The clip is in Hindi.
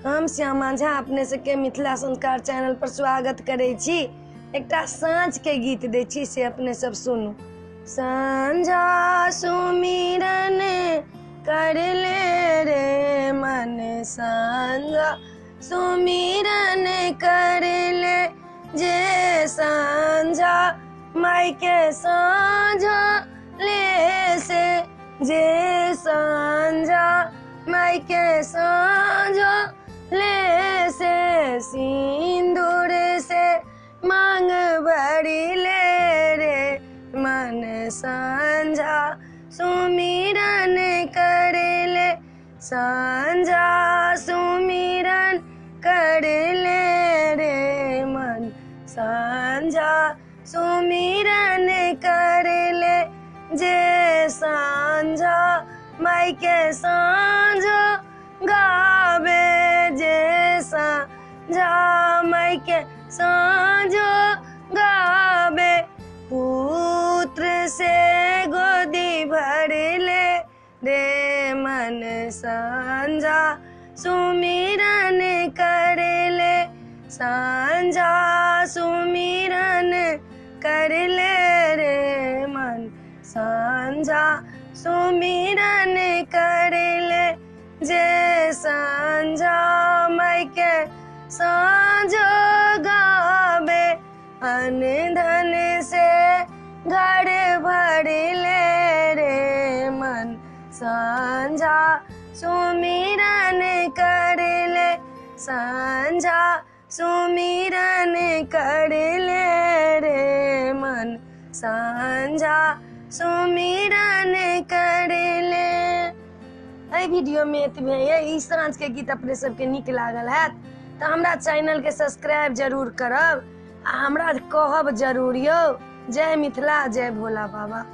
हम श्याम माझा अपने सबके मिथिला संस्कार चैनल पर स्वागत करे छी। एकटा साँझ के गीत दे छी से अपने सब सुनू। संझा सुमिरन कर ले रे मन, संझा सुमिरन कर ले जे संझा माई के साँझा ले से, जे संझा माई के साँझा ले से, सिंदूर से मांग भरी ले रे मन, संझा सुमिरन कर ले, संझा सुमिरन कर ले रे मन, संझा सुमिरन कर ले जे संझा माई के साँझा गावे, जे संझा माई के साँझा गावे, पुत्र से गोदी भर ले रे मन, संझा सुमिरन कर ले, संझा सुमिरन कर ले रे मन, संझा सुमिरन कर ले जे संझा माई के साँझा गावे, अन धन से घर भर ले रे मन, संझा सुमिरन कर ले, संझा सुमिरन कर ले रे मन, संझा सुमिरन कर ले। एहि वीडियो में एतबे है। ई साँझ के गीत अपने सबके निक लागल है तो हमरा चैनल के सब्सक्राइब जरूर करब आ हमरा कहब जरूर यो। जय मिथिला, जय भोला बाबा।